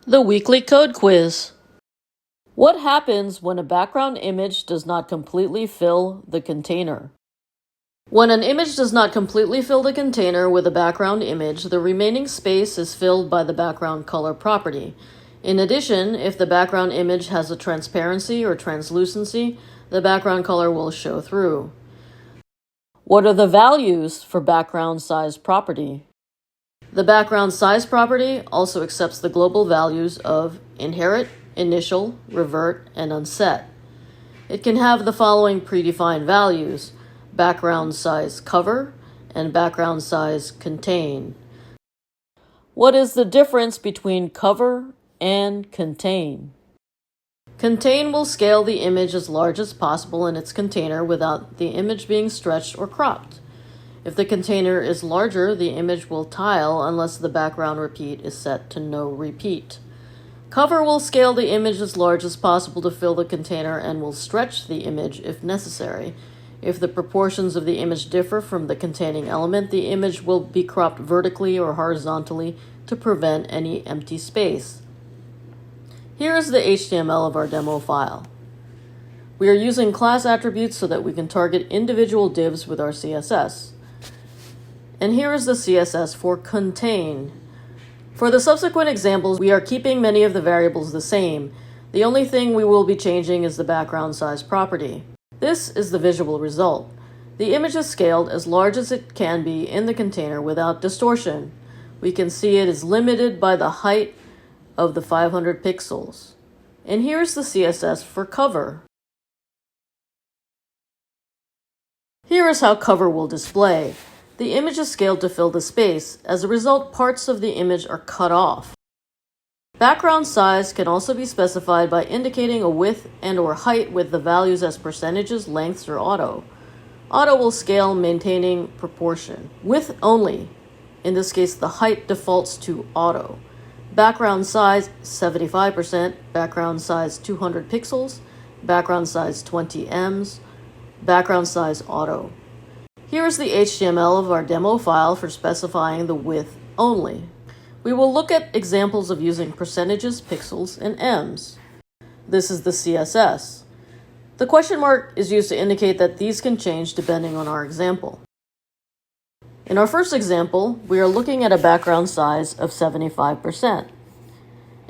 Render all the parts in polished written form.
The weekly code quiz. What happens when a background image does not completely fill the container? When an image does not completely fill the container with a background image, the remaining space is filled by the background color property. In addition, if the background image has a transparency or translucency, the background color will show through. What are the values for background size property? The background size property also accepts the global values of inherit, initial, revert, and unset. It can have the following predefined values: background size cover and background size contain. What is the difference between cover and contain? Contain will scale the image as large as possible in its container without the image being stretched or cropped. If the container is larger, the image will tile unless the background repeat is set to no repeat. Cover will scale the image as large as possible to fill the container and will stretch the image if necessary. If the proportions of the image differ from the containing element, the image will be cropped vertically or horizontally to prevent any empty space. Here is the HTML of our demo file. We are using class attributes so that we can target individual divs with our CSS. And here is the CSS for contain. For the subsequent examples, we are keeping many of the variables the same. The only thing we will be changing is the background size property. This is the visual result. The image is scaled as large as it can be in the container without distortion. We can see it is limited by the height of the 500 pixels. And here's the CSS for cover. Here is how cover will display. The image is scaled to fill the space. As a result, parts of the image are cut off. Background size can also be specified by indicating a width and/or height with the values as percentages, lengths, or auto. Auto will scale maintaining proportion. Width only. In this case, the height defaults to auto. Background size 75%, background size 200 pixels, background size 20 ems, background size auto. Here is the HTML of our demo file for specifying the width only. We will look at examples of using percentages, pixels, and ems. This is the CSS. The question mark is used to indicate that these can change depending on our example. In our first example, we are looking at a background size of 75%.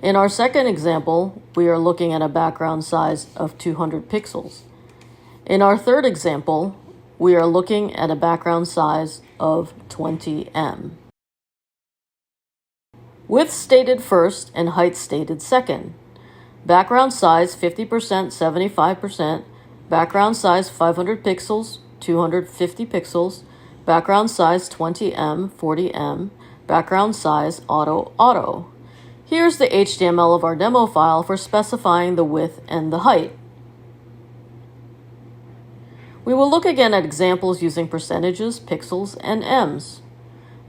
In our second example, we are looking at a background size of 200 pixels. In our third example, we are looking at a background size of 20 em. Width stated first and height stated second. Background size 50%, 75%, background size 500 pixels, 250 pixels, background size 20 em, 40 em, background size auto. Here's the HTML of our demo file for specifying the width and the height. We will look again at examples using percentages, pixels, and ems.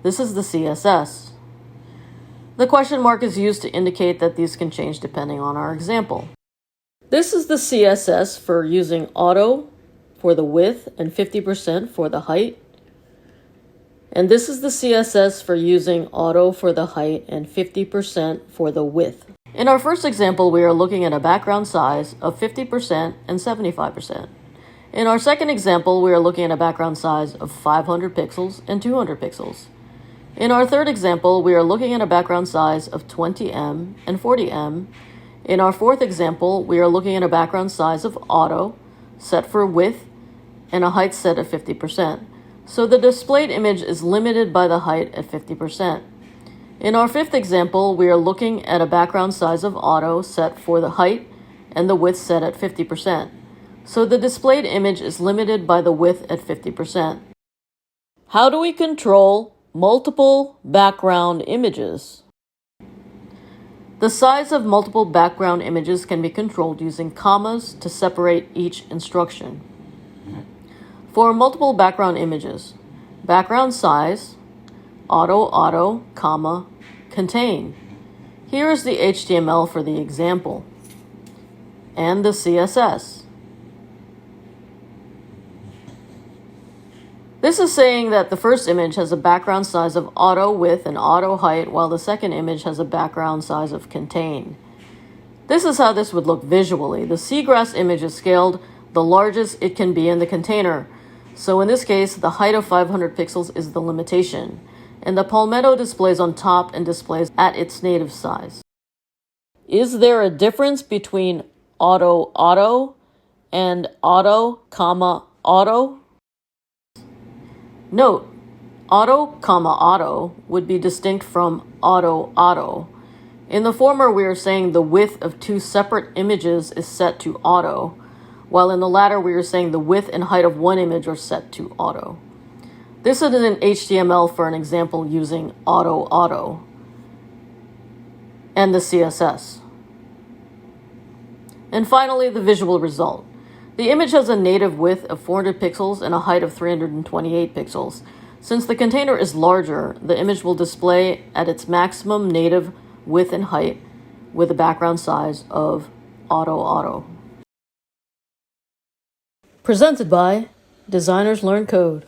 This is the CSS. The question mark is used to indicate that these can change depending on our example. This is the CSS for using auto for the width and 50% for the height. And this is the CSS for using auto for the height and 50% for the width. In our first example, we are looking at a background size of 50% and 75%. In our second example, we are looking at a background size of 500 pixels and 200 pixels. In our third example, we are looking at a background size of 20 em and 40 em. In our fourth example, we are looking at a background size of auto, set for width, and a height set at 50%. So the displayed image is limited by the height at 50%. In our fifth example, we are looking at a background size of auto set for the height and the width set at 50%. So the displayed image is limited by the width at 50%. How do we control multiple background images? The size of multiple background images can be controlled using commas to separate each instruction. For multiple background images, background size, auto, comma, contain. Here is the HTML for the example and the CSS. This is saying that the first image has a background size of auto width and auto height, while the second image has a background size of contain. This is how this would look visually. The seagrass image is scaled the largest it can be in the container. So in this case, the height of 500 pixels is the limitation. And the palmetto displays on top and displays at its native size. Is there a difference between auto and auto? Note, auto would be distinct from auto. In the former, we are saying the width of two separate images is set to auto, while in the latter, we are saying the width and height of one image are set to auto. This is in HTML for an example using auto, and the CSS. And finally, the visual result. The image has a native width of 400 pixels and a height of 328 pixels. Since the container is larger, the image will display at its maximum native width and height with a background size of auto. Presented by Designers Learn Code.